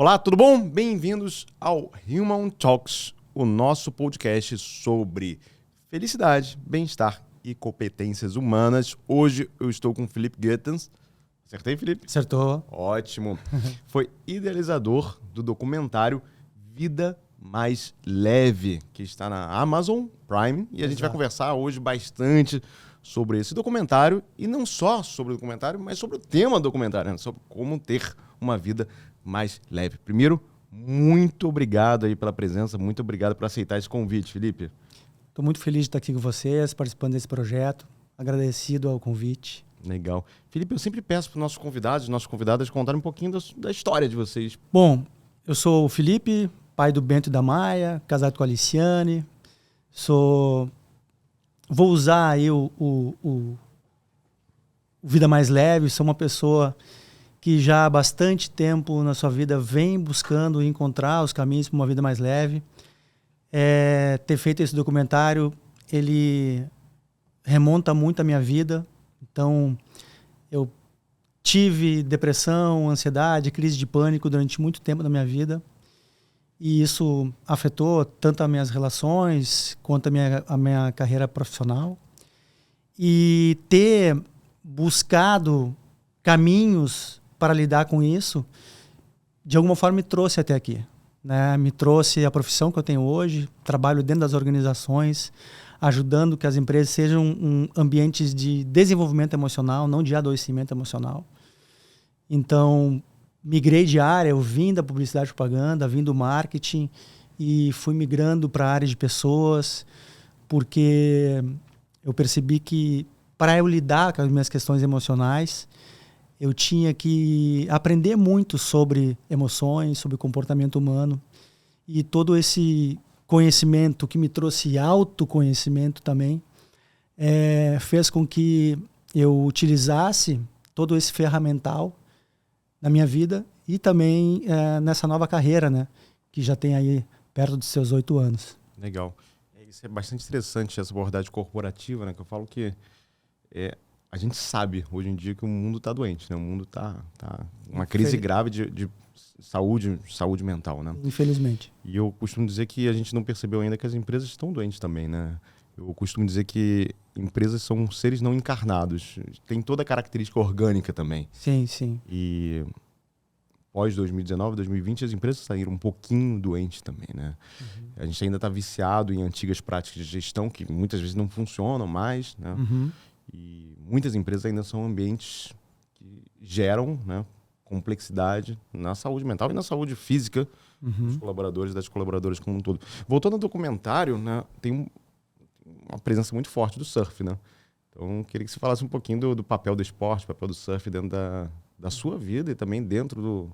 Olá, tudo bom? Bem-vindos ao Human Talks, o nosso podcast sobre felicidade, bem-estar e competências humanas. Hoje eu estou com o Felipe Guttens. Acertei, Felipe? Acertou. Ótimo. Foi idealizador do documentário Vida Mais Leve, que está na Amazon Prime. E a gente vai conversar hoje bastante sobre esse documentário. E não só sobre o documentário, mas sobre o tema do documentário, né? Sobre como ter uma vida mais leve. Primeiro, muito obrigado aí pela presença. Muito obrigado por aceitar esse convite, Felipe. Estou muito feliz de estar aqui com vocês, participando desse projeto. Agradecido ao convite. Legal. Felipe, eu sempre peço para os nossos convidadas contarem um pouquinho da história de vocês. Bom, eu sou o Felipe, pai do Bento e da Maia, casado com a Aliciane. Vou usar aí o Vida Mais Leve. Sou uma pessoa que já há bastante tempo na sua vida vem buscando encontrar os caminhos para uma vida mais leve. Ter feito esse documentário, ele remonta muito a minha vida. Então, eu tive depressão, ansiedade, crise de pânico durante muito tempo da minha vida. E isso afetou tanto as minhas relações quanto a minha carreira profissional. E ter buscado caminhos para lidar com isso, de alguma forma me trouxe até aqui, né? Me trouxe a profissão que eu tenho hoje, trabalho dentro das organizações, ajudando que as empresas sejam ambientes de desenvolvimento emocional, não de adoecimento emocional. Então, migrei de área, eu vim da publicidade e propaganda, vim do marketing e fui migrando para a área de pessoas, porque eu percebi que para eu lidar com as minhas questões emocionais, eu tinha que aprender muito sobre emoções, sobre comportamento humano. E todo esse conhecimento que me trouxe autoconhecimento também fez com que eu utilizasse todo esse ferramental na minha vida e também nessa nova carreira, né, que já tem aí perto dos seus 8 anos. Legal. Isso é bastante interessante, essa abordagem corporativa, né, que eu falo que a gente sabe hoje em dia que o mundo está doente, né? O mundo está uma crise grave de saúde mental, né? Infelizmente. E eu costumo dizer que a gente não percebeu ainda que as empresas estão doentes também, né? Eu costumo dizer que empresas são seres não encarnados. Tem toda a característica orgânica também. Sim, sim. E pós 2019, 2020, as empresas saíram um pouquinho doentes também, né? Uhum. A gente ainda está viciado em antigas práticas de gestão que muitas vezes não funcionam mais, né? Uhum. E muitas empresas ainda são ambientes que geram, né, complexidade na saúde mental e na saúde física dos colaboradores e das colaboradoras como um todo. Voltando ao documentário, né, tem uma presença muito forte do surf, né? Então, queria que você falasse um pouquinho do papel do esporte, papel do surf dentro da sua vida e também dentro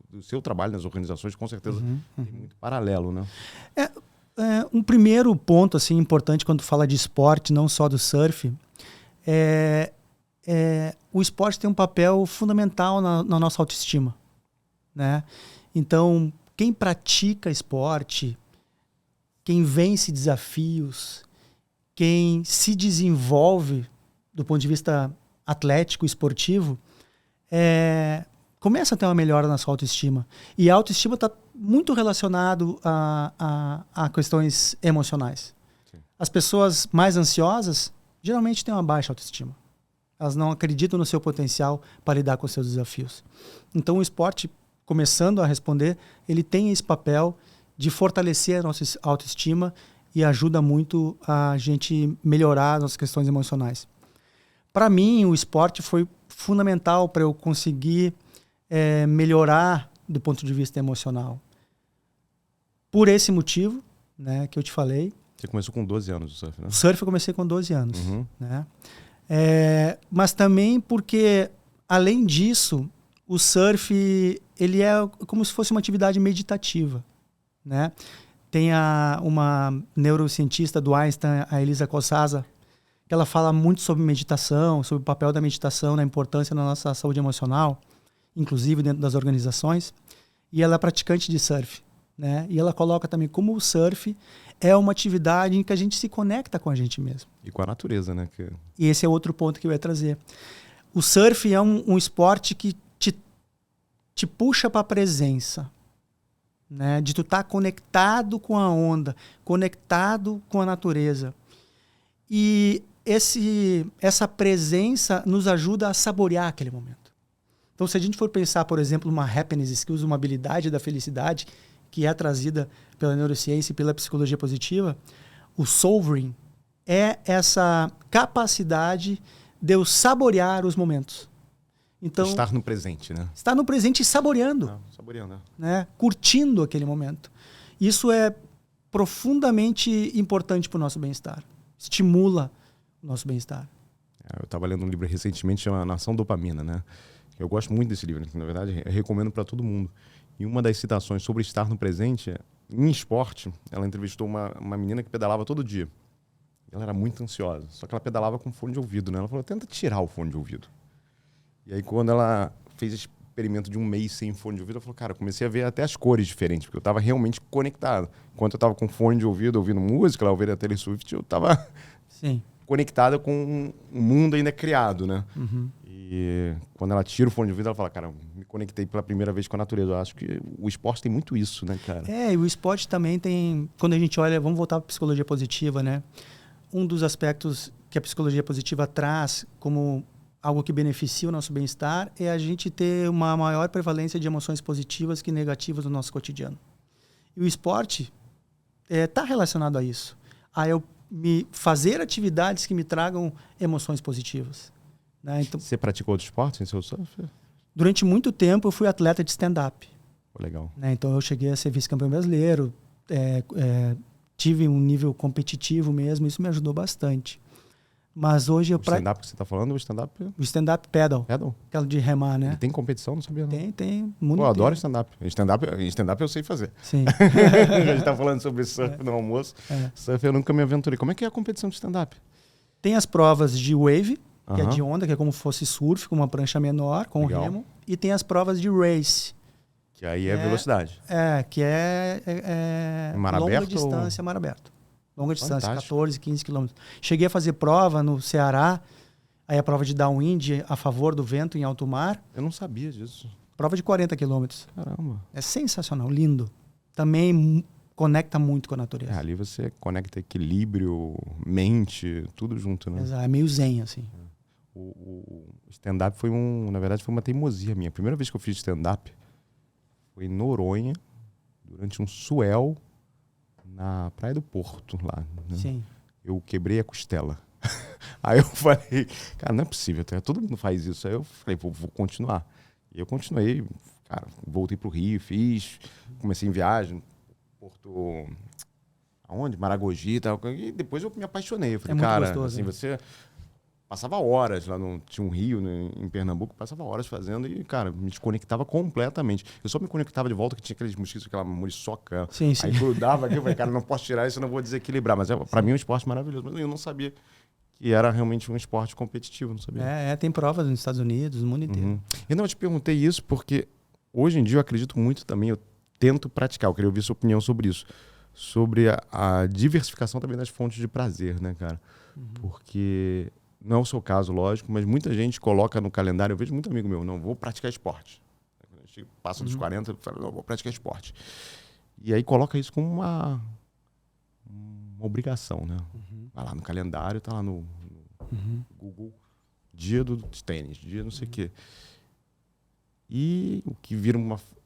do seu trabalho nas organizações. Com certeza tem muito paralelo, né? Um primeiro ponto assim, importante quando fala de esporte, não só do surf, o esporte tem um papel fundamental na nossa autoestima, né? Então, quem pratica esporte, quem vence desafios, quem se desenvolve do ponto de vista atlético, esportivo, começa a ter uma melhora na sua autoestima. E a autoestima está muito relacionado a questões emocionais. Sim. As pessoas mais ansiosas geralmente têm uma baixa autoestima. Elas não acreditam no seu potencial para lidar com os seus desafios. Então o esporte, começando a responder, ele tem esse papel de fortalecer a nossa autoestima e ajuda muito a gente melhorar as nossas questões emocionais. Para mim, o esporte foi fundamental para eu conseguir melhorar do ponto de vista emocional. Por esse motivo, né, que eu te falei. Você começou com 12 anos o surf, né? O surf eu comecei com 12 anos. Né? Mas também porque, além disso, o surf ele é como se fosse uma atividade meditativa. Né? Tem uma neurocientista do Einstein, a Elisa Cossasa, que ela fala muito sobre meditação, sobre o papel da meditação, na importância na nossa saúde emocional, inclusive dentro das organizações. E ela é praticante de surf. Né? E ela coloca também como o surf é uma atividade em que a gente se conecta com a gente mesmo. E com a natureza, né? E esse é outro ponto que eu ia trazer. O surf é um esporte que te puxa para a presença. né? De tu estar conectado com a onda, conectado com a natureza. E essa presença nos ajuda a saborear aquele momento. Então, se a gente for pensar, por exemplo, uma happiness skills, uma habilidade da felicidade, que é trazida pela neurociência e pela psicologia positiva, o savoring é essa capacidade de eu saborear os momentos. Então, estar no presente, né? Estar no presente e saboreando. Saboreando, né? Curtindo aquele momento. Isso é profundamente importante para o nosso bem-estar. Estimula o nosso bem-estar. Eu estava lendo um livro recentemente chamado Nação Dopamina, né? Eu gosto muito desse livro, na verdade, eu recomendo para todo mundo. E uma das citações sobre estar no presente, em esporte, ela entrevistou uma menina que pedalava todo dia. Ela era muito ansiosa, só que ela pedalava com fone de ouvido, né? Ela falou, tenta tirar o fone de ouvido. E aí, quando ela fez esse experimento de um mês sem fone de ouvido, ela falou, cara, eu comecei a ver até as cores diferentes, porque eu estava realmente conectado. Enquanto eu estava com fone de ouvido, ouvindo música, lá ouvindo a Taylor Swift, eu estava conectada com um mundo ainda criado, né? Uhum. E quando ela tira o fone de ouvido, ela fala, cara, me conectei pela primeira vez com a natureza. Eu acho que o esporte tem muito isso, né, cara? E o esporte também tem... Quando a gente olha, vamos voltar para a psicologia positiva, né? Um dos aspectos que a psicologia positiva traz como algo que beneficia o nosso bem-estar é a gente ter uma maior prevalência de emoções positivas que negativas no nosso cotidiano. E o esporte está relacionado a isso. A eu me fazer atividades que me tragam emoções positivas. Né? Então, você praticou outro esporte em seu surf? Durante muito tempo eu fui atleta de stand-up. Legal. Né? Então eu cheguei a ser vice-campeão brasileiro, tive um nível competitivo mesmo, isso me ajudou bastante. Mas hoje eu... O stand-up que você está falando, o stand-up... O stand-up paddle. Paddle? Aquela de remar, né? E tem competição, não sabia não. Tem. Pô, eu adoro stand-up. Stand-up eu sei fazer. Sim. A gente tá falando sobre surf no almoço. Surf eu nunca me aventurei. Como é que é a competição de stand-up? Tem as provas de wave, que é de onda, que é como se fosse surf, com uma prancha menor, com remo. E tem as provas de race. Que aí é velocidade. Que é mar longa aberto distância, mar aberto. Longa distância, Fantástico. 14, 15 quilômetros. Cheguei a fazer prova no Ceará, aí a prova de downwind a favor do vento em alto mar. Eu não sabia disso. Prova de 40 quilômetros. Caramba. É sensacional, lindo. Também conecta muito com a natureza. Ali você conecta equilíbrio, mente, tudo junto, né? Exato, é meio zen, assim. O stand-up foi na verdade, foi uma teimosia minha. A primeira vez que eu fiz stand-up foi em Noronha, durante um swell na Praia do Porto, lá. Né? Sim. Eu quebrei a costela. Aí eu falei, cara, não é possível, todo mundo faz isso. Aí eu falei, vou continuar. E eu continuei, cara, voltei pro Rio, comecei em viagem, Porto... Aonde? Maragogi e tal. E depois eu me apaixonei. Eu falei, cara, gostoso, assim, hein? você... Passava horas lá tinha um rio, né, em Pernambuco, passava horas fazendo e, cara, me desconectava completamente. Eu só me conectava de volta que tinha aqueles mosquitos, aquela muriçoca. Sim. Aí grudava aqui, eu falei, cara, não posso tirar isso, eu não vou desequilibrar. Mas pra mim é um esporte maravilhoso. Mas eu não sabia que era realmente um esporte competitivo, não sabia. Tem provas nos Estados Unidos, no mundo inteiro. Eu não te perguntei isso porque hoje em dia eu acredito muito também, eu tento praticar, eu queria ouvir sua opinião sobre isso. Sobre a diversificação também das fontes de prazer, né, cara? Porque... Não é o seu caso, lógico, mas muita gente coloca no calendário, eu vejo muito amigo meu, não, vou praticar esporte. Quando a gente passa dos 40, fala, não, vou praticar esporte. E aí coloca isso como uma obrigação, né? Vai lá no calendário, tá lá no Google, dia do tênis, dia não sei o quê. E o que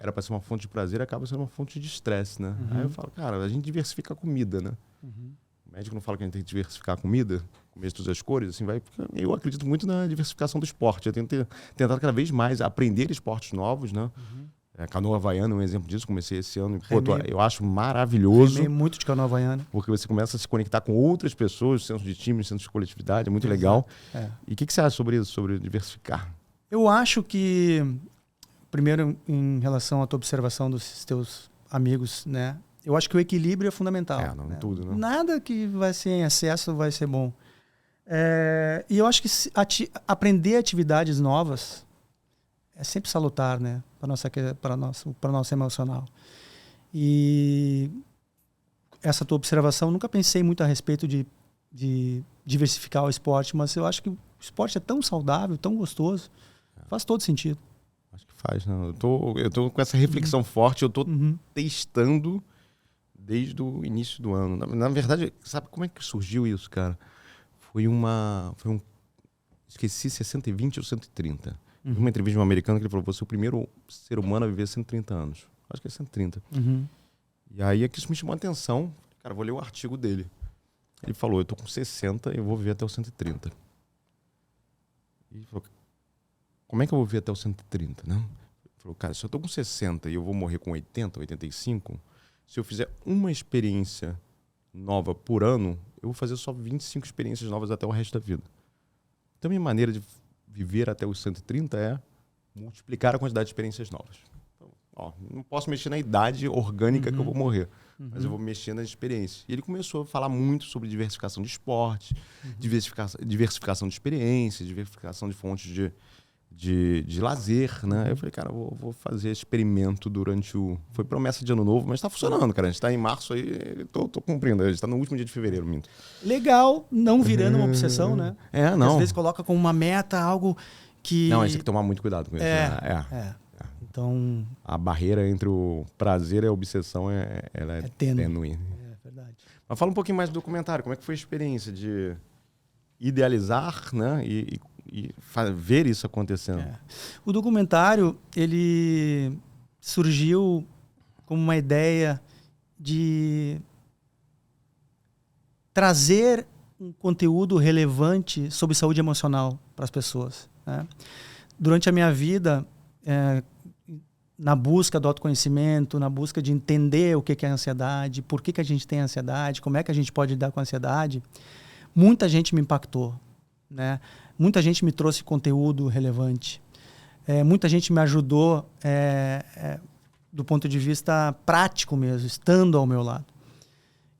era para ser uma fonte de prazer, acaba sendo uma fonte de estresse, né? Aí eu falo, cara, a gente diversifica a comida, né? O médico não fala que a gente tem que diversificar a comida, comer todas as cores, assim vai. Eu acredito muito na diversificação do esporte. Eu tenho tentado cada vez mais aprender esportes novos, né? Canoa havaiana é um exemplo disso. Comecei esse ano e eu acho maravilhoso. Remei muito de canoa havaiana. Porque você começa a se conectar com outras pessoas, senso de time, senso de coletividade, é muito legal. E o que você acha sobre isso, sobre diversificar? Eu acho que, primeiro, em relação à tua observação dos teus amigos, né? Eu acho que o equilíbrio é fundamental. Não tudo, né? Nada que vai ser em excesso vai ser bom. E eu acho que aprender atividades novas é sempre salutar, né? Para nosso emocional. E essa tua observação, nunca pensei muito a respeito de diversificar o esporte, mas eu acho que o esporte é tão saudável, tão gostoso, faz todo sentido. Acho que faz, né? Eu tô com essa reflexão forte, eu tô testando desde o início do ano. Na verdade, sabe como é que surgiu isso, cara? Esqueci se é 120 ou 130. Uma entrevista de um americano que ele falou: você é o primeiro ser humano a viver 130 anos. Acho que é 130. E aí é que isso me chamou a atenção. Cara, vou ler o artigo dele. Ele falou: eu tô com 60 e eu vou viver até os 130. E ele falou: como é que eu vou viver até os 130, né? Ele falou: cara, se eu tô com 60 e eu vou morrer com 80, 85, se eu fizer uma experiência nova por ano, eu vou fazer só 25 experiências novas até o resto da vida. Então, minha maneira de viver até os 130 é multiplicar a quantidade de experiências novas. Então, não posso mexer na idade orgânica que eu vou morrer, mas eu vou mexer nas experiências. E ele começou a falar muito sobre diversificação de esporte, diversificação de experiências, diversificação de fontes de lazer, né? Eu falei: cara, vou fazer experimento durante foi promessa de ano novo, mas tá funcionando, cara. A gente tá em março aí, tô cumprindo. A gente tá no último dia de fevereiro, minto. Legal, não virando uma obsessão, né? Não. Porque às vezes coloca como uma meta algo que... Não, a gente tem que tomar muito cuidado com isso. Então... A barreira entre o prazer e a obsessão, ela é tênue. É verdade. Mas fala um pouquinho mais do documentário. Como é que foi a experiência de idealizar, né? E ver isso acontecendo? O documentário, ele surgiu como uma ideia de trazer um conteúdo relevante sobre saúde emocional para as pessoas, né? Durante a minha vida, na busca do autoconhecimento, na busca de entender o que é ansiedade, por que a gente tem ansiedade, como é que a gente pode lidar com a ansiedade, muita gente me impactou, né? Muita gente me trouxe conteúdo relevante. Muita gente me ajudou do ponto de vista prático mesmo, estando ao meu lado.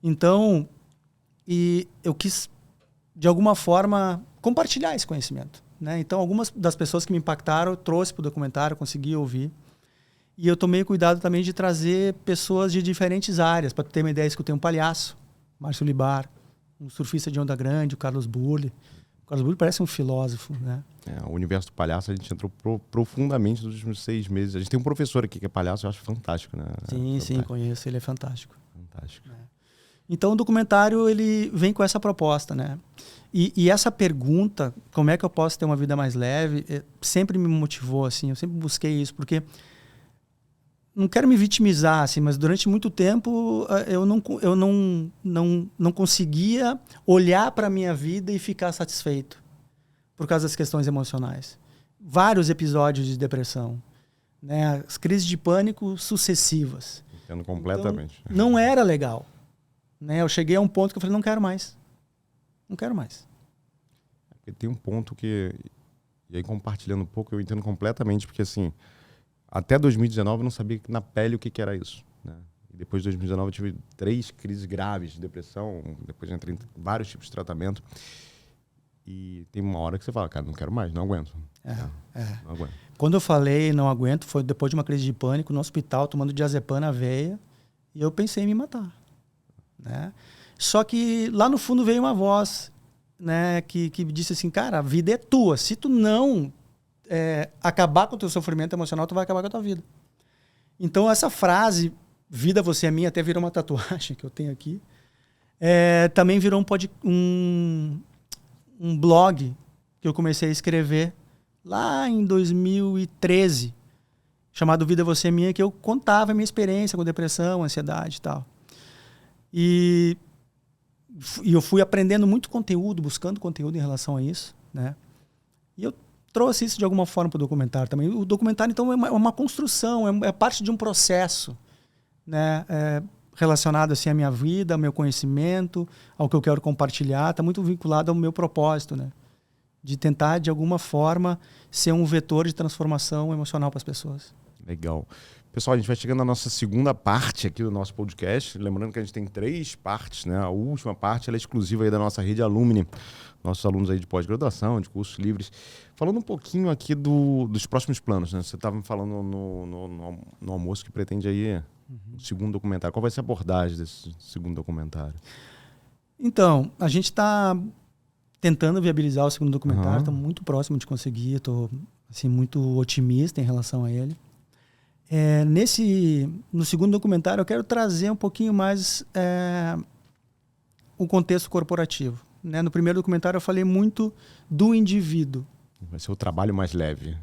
Então, eu quis, de alguma forma, compartilhar esse conhecimento, né? Então, algumas das pessoas que me impactaram, eu trouxe para o documentário, consegui ouvir. E eu tomei cuidado também de trazer pessoas de diferentes áreas. Para ter uma ideia, escutei um palhaço, Márcio Libar, um surfista de onda grande, o Carlos Burle. O Carlos Burle parece um filósofo, né? O universo do palhaço, a gente entrou profundamente nos últimos 6 meses. A gente tem um professor aqui que é palhaço, eu acho fantástico, né? Sim, conheço, ele é fantástico. Fantástico. Então, o documentário, ele vem com essa proposta, né? E essa pergunta, como é que eu posso ter uma vida mais leve, sempre me motivou, assim, eu sempre busquei isso, porque não quero me vitimizar, assim, mas durante muito tempo eu não conseguia olhar para a minha vida e ficar satisfeito por causa das questões emocionais. Vários episódios de depressão, né? As crises de pânico sucessivas. Entendo completamente. Então, não era legal, né? Eu cheguei a um ponto que eu falei: não quero mais. Não quero mais. Porque tem um ponto que... E aí, compartilhando um pouco, eu entendo completamente, porque assim... Até 2019 eu não sabia na pele o que era isso, né? E depois de 2019 eu tive 3 crises graves de depressão, depois entrei em vários tipos de tratamento. E tem uma hora que você fala: cara, não quero mais, não aguento. Não aguento. Quando eu falei não aguento, foi depois de uma crise de pânico no hospital, tomando diazepam na veia, e eu pensei em me matar, né? Só que lá no fundo veio uma voz, né, que disse assim: cara, a vida é tua, se tu não... acabar com o teu sofrimento emocional, tu vai acabar com a tua vida. Então, essa frase, vida você é minha, até virou uma tatuagem que eu tenho aqui, também virou um blog que eu comecei a escrever lá em 2013, chamado Vida Você é Minha, que eu contava a minha experiência com depressão, ansiedade e tal. E eu fui aprendendo muito conteúdo, buscando conteúdo em relação a isso, né? E eu trouxe isso de alguma forma para o documentário também. O documentário, então, é uma construção, é parte de um processo, né? Relacionado assim, à minha vida, ao meu conhecimento, ao que eu quero compartilhar. Está muito vinculado ao meu propósito, né? De tentar, de alguma forma, ser um vetor de transformação emocional para as pessoas. Legal. Pessoal, a gente vai chegando na nossa segunda parte aqui do nosso podcast. Lembrando que a gente tem 3 partes, né? A última parte ela é exclusiva aí da nossa rede Alumni, nossos alunos aí de pós-graduação, de cursos livres. Falando um pouquinho aqui dos próximos planos, né? Você estava me falando no almoço que pretende aí um segundo documentário. Qual vai ser a abordagem desse segundo documentário? Então, a gente está tentando viabilizar o segundo documentário, estamos muito próximo de conseguir, estou assim, muito otimista em relação a ele. No segundo documentário eu quero trazer um pouquinho mais o contexto corporativo. Né? No primeiro documentário eu falei muito do indivíduo. Vai ser o trabalho mais leve.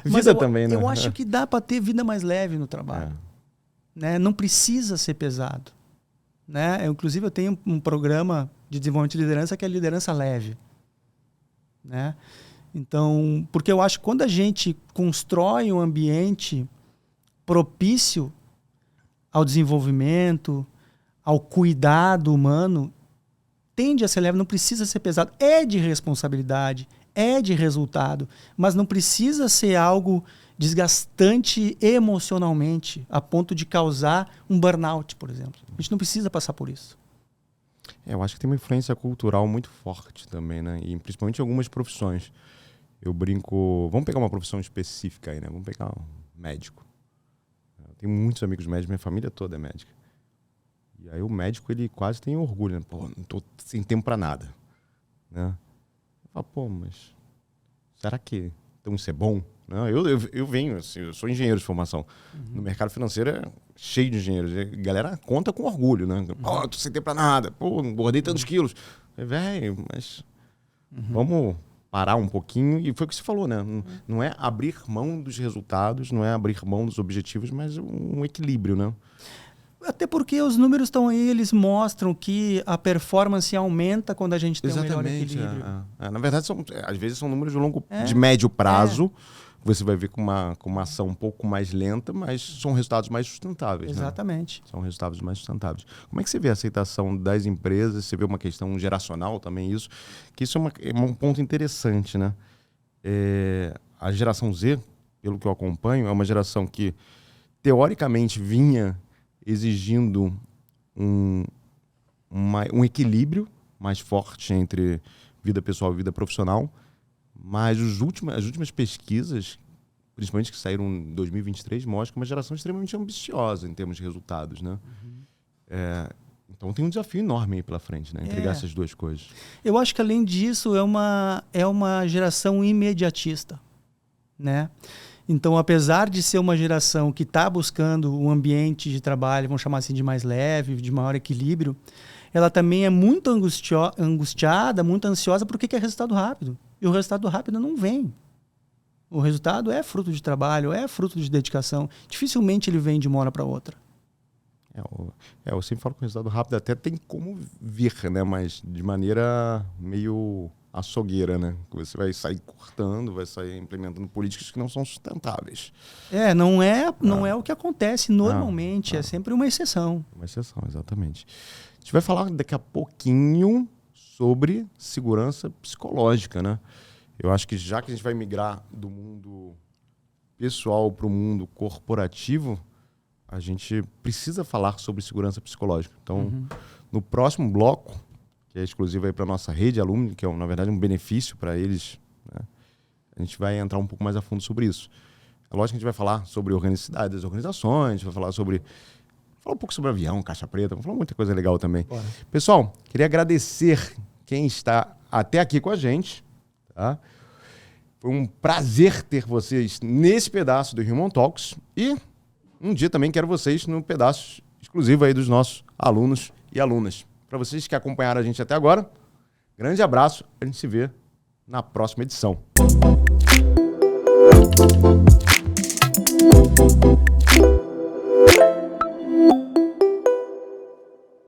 Mas vida também, né? Eu acho que dá para ter vida mais leve no trabalho. Né? Não precisa ser pesado. Né? Inclusive eu tenho um programa de desenvolvimento de liderança que é liderança leve. Né? Então, porque eu acho que quando a gente constrói um ambiente propício ao desenvolvimento, ao cuidado humano, tende a ser leve, não precisa ser pesado. É de responsabilidade, é de resultado, mas não precisa ser algo desgastante emocionalmente, a ponto de causar um burnout, por exemplo. A gente não precisa passar por isso. Eu acho que tem uma influência cultural muito forte também, né? E principalmente em algumas profissões. Eu brinco... Vamos pegar uma profissão específica aí, né? Vamos pegar um médico. Eu tenho muitos amigos médicos, minha família toda é médica. E aí o médico, ele quase tem orgulho, né? Pô, não tô sem tempo pra nada. Né? Eu falo, pô, mas será que então isso é bom? Não, eu venho, assim, eu sou engenheiro de formação. No mercado financeiro é cheio de engenheiros. A galera conta com orgulho, né? Pô, tô sem tempo pra nada. Pô, engordei tantos quilos. Velho, mas vamos parar um pouquinho. E foi o que você falou, né? Não é abrir mão dos resultados, não é abrir mão dos objetivos, mas um equilíbrio, né? Até porque os números estão aí, eles mostram que a performance aumenta quando a gente tem um melhor equilíbrio. Na verdade, às vezes são números de médio prazo. Você vai ver com uma ação um pouco mais lenta, mas são resultados mais sustentáveis. Exatamente. Né? São resultados mais sustentáveis. Como é que você vê a aceitação das empresas? Você vê uma questão geracional também, isso? Que isso é um ponto interessante, né? A geração Z, pelo que eu acompanho, é uma geração que, teoricamente, vinha exigindo um equilíbrio mais forte entre vida pessoal e vida profissional, mas as últimas pesquisas, principalmente que saíram em 2023, mostram que é uma geração extremamente ambiciosa em termos de resultados, né? Então tem um desafio enorme aí pela frente, né? Entregar essas duas coisas. Eu acho que, além disso, é uma geração imediatista, né? Então, apesar de ser uma geração que está buscando um ambiente de trabalho, vamos chamar assim, de mais leve, de maior equilíbrio, ela também é muito angustiada, muito ansiosa porque quer resultado rápido. E o resultado rápido não vem. O resultado é fruto de trabalho, é fruto de dedicação. Dificilmente ele vem de uma hora para outra. Eu sempre falo que o resultado rápido até tem como vir, né? Mas de maneira meio açougueira, né? Você vai sair cortando, vai sair implementando políticas que não são sustentáveis. Não é o que acontece normalmente, é sempre uma exceção. Uma exceção, exatamente. A gente vai falar daqui a pouquinho sobre segurança psicológica, né? Eu acho que já que a gente vai migrar do mundo pessoal para o mundo corporativo, a gente precisa falar sobre segurança psicológica. Então, no próximo bloco, que é exclusivo aí para a nossa rede alumni, que é, na verdade, um benefício para eles, né? A gente vai entrar um pouco mais a fundo sobre isso. É lógico que a gente vai falar sobre organicidade das organizações, vai falar um pouco sobre avião, caixa preta, vamos falar muita coisa legal também. Bora. Pessoal, queria agradecer quem está até aqui com a gente. Tá? Foi um prazer ter vocês nesse pedaço do Human Talks e um dia também quero vocês no pedaço exclusivo aí dos nossos alunos e alunas. Para vocês que acompanharam a gente até agora, grande abraço, a gente se vê na próxima edição.